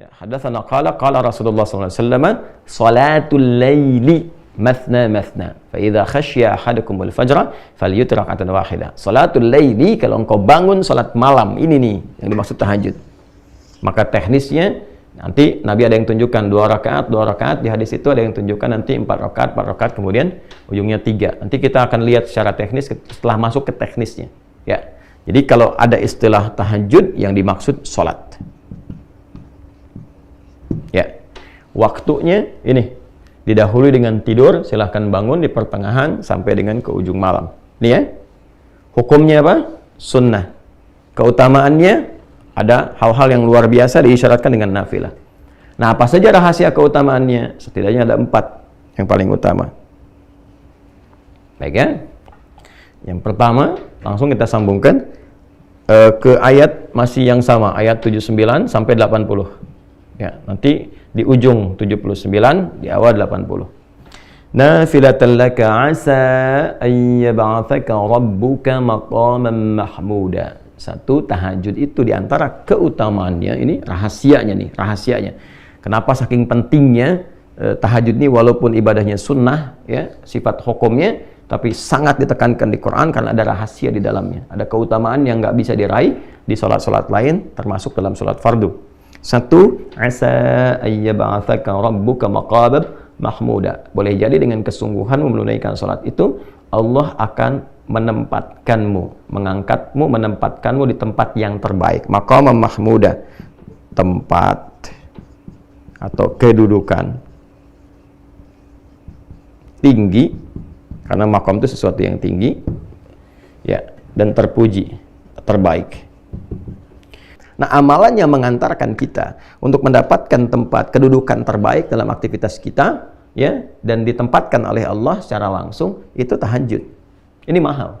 Ya, hadatsana qala Rasulullah sallallahu alaihi wasallam salatul laili mathna mathna fa idza khasya ahadukumul fajra falyutir rak'atan wahidah. Salatul laili, kalau engkau bangun salat malam, ini nih yang dimaksud tahajud. Maka teknisnya nanti Nabi ada yang tunjukkan 2 rakaat, di hadis itu ada yang tunjukkan nanti 4 rakaat, kemudian ujungnya 3. Nanti kita akan lihat secara teknis setelah masuk ke teknisnya. Ya. Jadi kalau ada istilah tahajud yang dimaksud salat. Ya. Waktunya ini didahului dengan tidur, silahkan bangun di pertengahan sampai dengan ke ujung malam. Ini ya. Hukumnya apa? Sunnah. Keutamaannya ada hal-hal yang luar biasa diisyaratkan dengan nafilah. Nah, apa saja rahasia keutamaannya? Setidaknya ada 4 yang paling utama. Baik ya. Yang pertama, langsung kita sambungkan ke ayat masih yang sama, ayat 79 sampai 80. Ya, nanti di ujung 79, di awal 80. Nafilatan laka asa an yab'atsaka rabbuka maqaman mahmuda. Satu, tahajud itu diantara keutamaannya, ini rahasianya. Kenapa saking pentingnya tahajud ini, walaupun ibadahnya sunnah, ya, sifat hukumnya, tapi sangat ditekankan di Quran karena ada rahasia di dalamnya. Ada keutamaan yang nggak bisa diraih di sholat-sholat lain, termasuk dalam sholat fardu. Satu, asa ayyab'atsaka rabbuka maqaman mahmuda. Boleh jadi dengan kesungguhanmu menunaikan sholat itu, Allah akan menempatkanmu di tempat yang terbaik. Maqaman mahmuda, tempat atau kedudukan tinggi, karena maqam itu sesuatu yang tinggi, ya, dan terpuji, terbaik. Nah, amalan yang mengantarkan kita untuk mendapatkan tempat kedudukan terbaik dalam aktivitas kita, ya, dan ditempatkan oleh Allah secara langsung, itu tahajud. Ini mahal.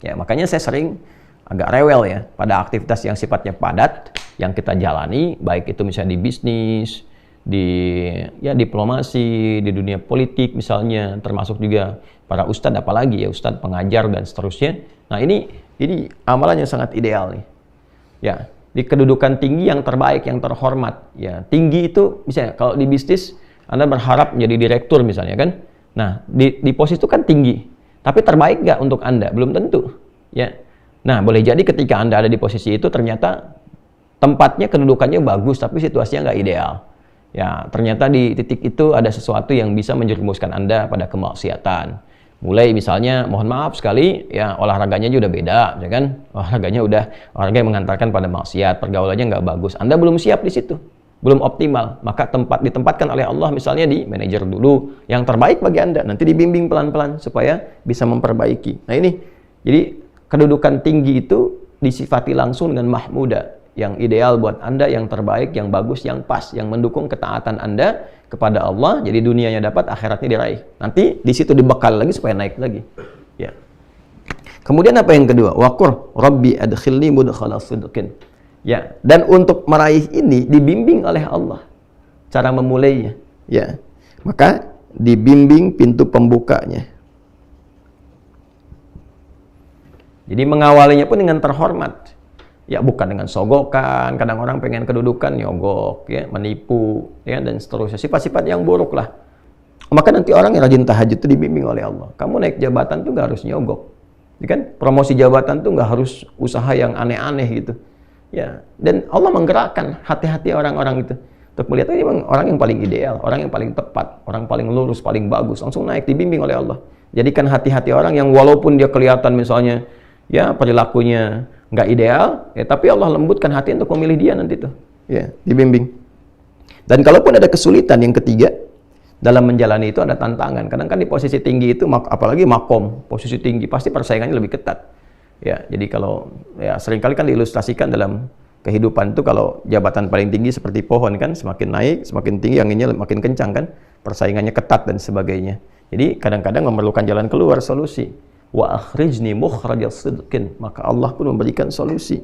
Ya, makanya saya sering agak rewel ya pada aktivitas yang sifatnya padat yang kita jalani, baik itu misalnya di bisnis, di diplomasi, di dunia politik misalnya, termasuk juga para ustadz, apalagi ya ustadz pengajar dan seterusnya. Nah, ini amalan yang sangat ideal nih. Ya, di kedudukan tinggi yang terbaik, yang terhormat. Ya, tinggi itu misalnya kalau di bisnis Anda berharap menjadi direktur misalnya kan. Nah, di posisi itu kan tinggi. Tapi terbaik nggak untuk Anda? Belum tentu. Ya. Nah, boleh jadi ketika Anda ada di posisi itu ternyata tempatnya, kedudukannya bagus, tapi situasinya nggak ideal. Ya, ternyata di titik itu ada sesuatu yang bisa menjerumuskan Anda pada kemaksiatan. Mulai misalnya, mohon maaf sekali, ya olahraganya juga udah beda, ya kan? Olahraga yang mengantarkan pada maksiat, pergaulannya nggak bagus. Anda belum siap di situ, belum optimal. Maka ditempatkan oleh Allah misalnya di manajer dulu, yang terbaik bagi Anda. Nanti dibimbing pelan-pelan supaya bisa memperbaiki. Nah ini, jadi kedudukan tinggi itu disifati langsung dengan mahmuda, yang ideal buat Anda, yang terbaik, yang bagus, yang pas, yang mendukung ketaatan Anda kepada Allah. Jadi dunianya dapat, akhiratnya diraih. Nanti di situ dibekal lagi supaya naik lagi. Ya. Kemudian apa yang kedua? Waqur Rabbi adkhilni mudkhala sidqin. Ya, dan untuk meraih ini dibimbing oleh Allah cara memulainya. Ya. Maka dibimbing pintu pembukanya. Jadi mengawalinya pun dengan terhormat. Ya, bukan dengan sogokan. Kadang orang pengen kedudukan, nyogok, ya, menipu, ya, dan seterusnya. Sifat-sifat yang buruk lah. Maka nanti orang yang rajin tahajud itu dibimbing oleh Allah. Kamu naik jabatan tuh gak harus nyogok. Ya kan? Promosi jabatan tuh gak harus usaha yang aneh-aneh gitu. Ya, dan Allah menggerakkan hati-hati orang-orang itu untuk melihat ini memang orang yang paling ideal, orang yang paling tepat, orang paling lurus, paling bagus, langsung naik, dibimbing oleh Allah. Jadikan hati-hati orang yang walaupun dia kelihatan misalnya ya perilakunya nggak ideal, ya, tapi Allah lembutkan hati untuk memilih dia nanti tuh, ya, dibimbing. Dan kalaupun ada kesulitan, yang ketiga, dalam menjalani itu ada tantangan. Kadang kan di posisi tinggi itu, apalagi makom, posisi tinggi, pasti persaingannya lebih ketat. Ya, jadi kalau ya seringkali kan diilustrasikan dalam kehidupan itu, kalau jabatan paling tinggi seperti pohon kan, semakin naik, semakin tinggi anginnya makin kencang kan, persaingannya ketat dan sebagainya. Jadi kadang-kadang memerlukan jalan keluar, solusi. Wa akhrijni mukhraja sidqin, maka Allah pun memberikan solusi.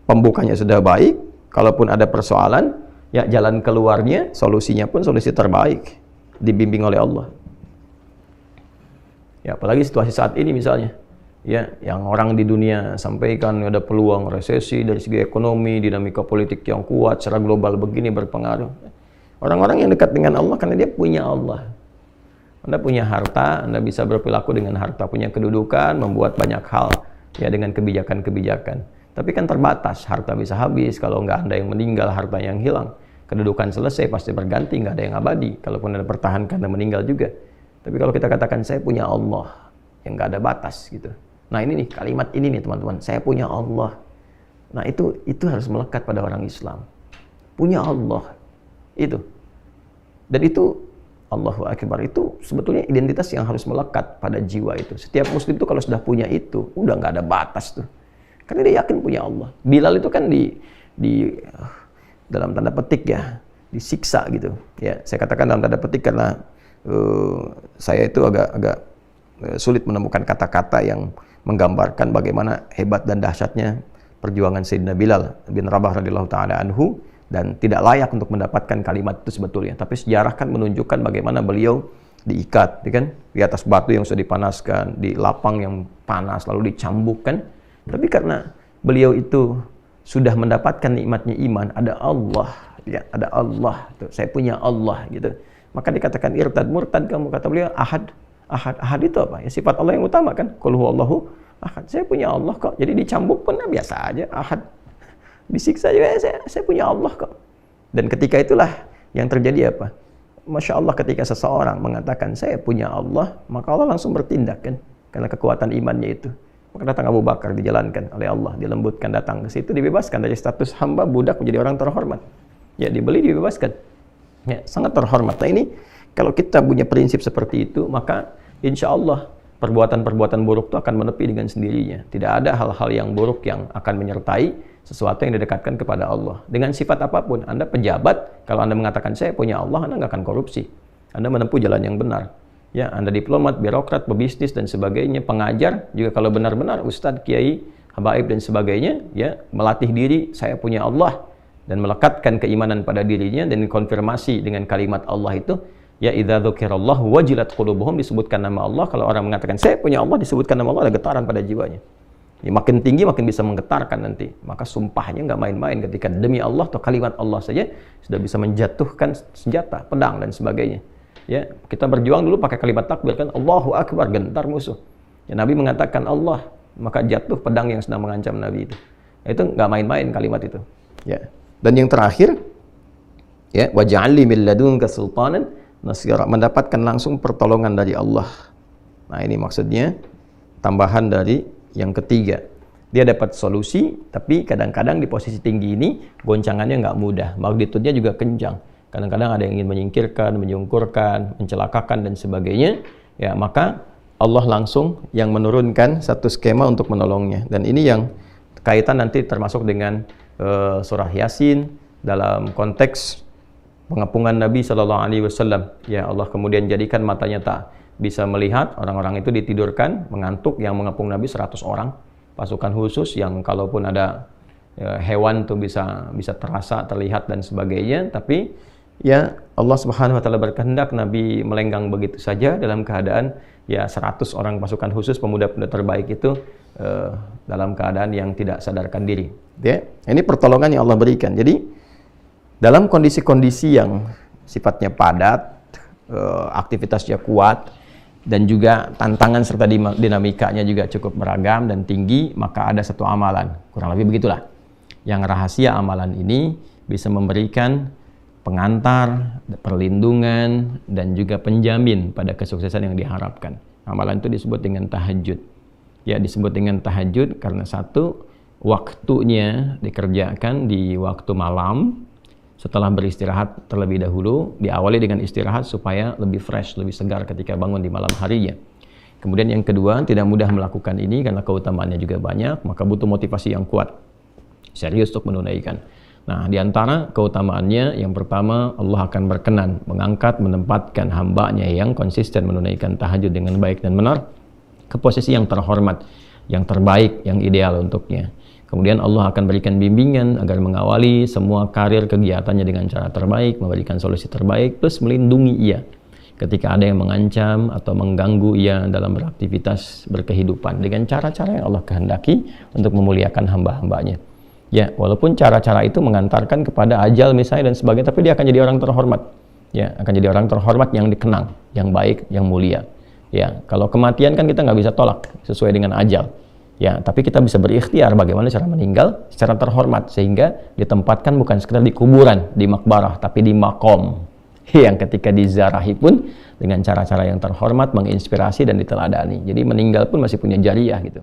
Pembukanya sudah baik, kalaupun ada persoalan, ya jalan keluarnya, solusinya pun solusi terbaik, dibimbing oleh Allah. Ya, apalagi situasi saat ini misalnya, ya, yang orang di dunia sampaikan ada peluang resesi dari segi ekonomi, dinamika politik yang kuat secara global begini berpengaruh. Orang-orang yang dekat dengan Allah karena dia punya Allah. Anda punya harta, Anda bisa berperilaku dengan harta, punya kedudukan, membuat banyak hal ya dengan kebijakan-kebijakan. Tapi kan terbatas, harta bisa habis, kalau nggak Anda yang meninggal, harta yang hilang. Kedudukan selesai, pasti berganti, nggak ada yang abadi. Kalaupun Anda pertahankan, Anda meninggal juga. Tapi kalau kita katakan, saya punya Allah, yang nggak ada batas gitu. Nah ini nih, kalimat ini nih teman-teman, saya punya Allah. Nah itu harus melekat pada orang Islam. Punya Allah, itu. Dan itu Allahu Akbar, itu sebetulnya identitas yang harus melekat pada jiwa itu. Setiap muslim itu kalau sudah punya itu, udah nggak ada batas tuh. Karena dia yakin punya Allah. Bilal itu kan di dalam tanda petik ya, disiksa gitu. Ya, saya katakan dalam tanda petik karena saya itu agak sulit menemukan kata-kata yang menggambarkan bagaimana hebat dan dahsyatnya perjuangan Sayyidina Bilal bin Rabah radhiyallahu taala anhu. Dan tidak layak untuk mendapatkan kalimat itu sebetulnya. Tapi sejarah kan menunjukkan bagaimana beliau diikat, ya kan? Di atas batu yang sudah dipanaskan, di lapang yang panas, lalu dicambukkan. Tapi karena beliau itu sudah mendapatkan nikmatnya iman, ada Allah, ya, ada Allah. Tuh, saya punya Allah, gitu. Maka dikatakan irtad, murtad kamu, kata beliau, ahad. Ahad itu apa? Ya, sifat Allah yang utama kan? Qul huwallahu ahad. Saya punya Allah kok. Jadi dicambuk pun ya, biasa aja, ahad. Disiksa juga, saya punya Allah kok. Dan ketika itulah yang terjadi apa? Masya Allah, ketika seseorang mengatakan saya punya Allah, maka Allah langsung bertindak kan, karena kekuatan imannya itu. Maka datang Abu Bakar, dijalankan oleh Allah, dilembutkan, datang ke situ, dibebaskan dari status hamba budak menjadi orang terhormat. Ya, dibeli, dibebaskan. Ya, sangat terhormat. Nah ini, kalau kita punya prinsip seperti itu, maka insya Allah perbuatan-perbuatan buruk itu akan menepi dengan sendirinya. Tidak ada hal-hal yang buruk yang akan menyertai sesuatu yang didekatkan kepada Allah. Dengan sifat apapun, Anda pejabat, kalau Anda mengatakan saya punya Allah, Anda nggak akan korupsi. Anda menempuh jalan yang benar. Ya, Anda diplomat, birokrat, pebisnis dan sebagainya, pengajar, juga kalau benar-benar ustadz, kiai, habaib dan sebagainya, ya, melatih diri saya punya Allah dan melekatkan keimanan pada dirinya dan konfirmasi dengan kalimat Allah itu, ya idza dzukirallahu wajilat qulubuhum, disebutkan nama Allah. Kalau orang mengatakan saya punya Allah, disebutkan nama Allah, ada getaran pada jiwanya. Ya, makin tinggi makin bisa menggetarkan nanti. Maka sumpahnya nggak main-main ketika demi Allah atau kalimat Allah saja sudah bisa menjatuhkan senjata, pedang dan sebagainya. Ya, kita berjuang dulu pakai kalimat takbir kan, Allahu Akbar, gentar musuh. Ya, Nabi mengatakan Allah, maka jatuh pedang yang sedang mengancam Nabi itu. Ya, itu nggak main-main kalimat itu. Ya. Dan yang terakhir, ya, waj'alli min ladunka sultanan nasira, mendapatkan langsung pertolongan dari Allah. Nah, ini maksudnya tambahan dari yang ketiga, dia dapat solusi, tapi kadang-kadang di posisi tinggi ini goncangannya nggak mudah, magnitudenya juga kencang. Kadang-kadang ada yang ingin menyingkirkan, menyungkurkan, mencelakakan dan sebagainya. Ya, maka Allah langsung yang menurunkan satu skema untuk menolongnya. Dan ini yang kaitan nanti termasuk dengan surah Yasin dalam konteks pengepungan Nabi Shallallahu Alaihi Wasallam. Ya, Allah kemudian jadikan matanya tak bisa melihat, orang-orang itu ditidurkan, mengantuk, yang mengepung Nabi 100 orang, pasukan khusus yang kalaupun ada hewan tuh bisa terasa, terlihat dan sebagainya. Tapi ya Allah Subhanahu wa taala berkehendak Nabi melenggang begitu saja dalam keadaan ya 100 orang pasukan khusus pemuda-pemuda terbaik itu dalam keadaan yang tidak sadarkan diri. Ya, ini pertolongan yang Allah berikan. Jadi dalam kondisi-kondisi yang sifatnya padat, aktivitasnya kuat, dan juga tantangan serta dinamikanya juga cukup beragam dan tinggi, maka ada satu amalan, kurang lebih begitulah, yang rahasia amalan ini bisa memberikan pengantar, perlindungan, dan juga penjamin pada kesuksesan yang diharapkan. Amalan itu disebut dengan tahajud. Ya, disebut dengan tahajud karena satu, waktunya dikerjakan di waktu malam, setelah beristirahat terlebih dahulu, diawali dengan istirahat supaya lebih fresh, lebih segar ketika bangun di malam harinya. Kemudian yang kedua, tidak mudah melakukan ini karena keutamaannya juga banyak, maka butuh motivasi yang kuat, serius untuk menunaikan. Nah, di antara keutamaannya, yang pertama, Allah akan berkenan mengangkat, menempatkan hambanya yang konsisten menunaikan tahajud dengan baik dan benar ke posisi yang terhormat, yang terbaik, yang ideal untuknya. Kemudian Allah akan berikan bimbingan agar mengawali semua karir kegiatannya dengan cara terbaik, memberikan solusi terbaik, plus melindungi ia. ketika ada yang mengancam atau mengganggu ia dalam beraktivitas berkehidupan dengan cara-cara yang Allah kehendaki untuk memuliakan hamba-hambanya. Ya, walaupun cara-cara itu mengantarkan kepada ajal misalnya dan sebagainya, tapi dia akan jadi orang terhormat. Ya, akan jadi orang terhormat yang dikenang, yang baik, yang mulia. Ya, kalau kematian kan kita nggak bisa tolak sesuai dengan ajal. Ya, tapi kita bisa berikhtiar bagaimana cara meninggal secara terhormat sehingga ditempatkan bukan sekedar di kuburan, di makbarah, tapi di makom yang ketika dizarahi pun dengan cara-cara yang terhormat, menginspirasi dan diteladani. Jadi meninggal pun masih punya jariah gitu.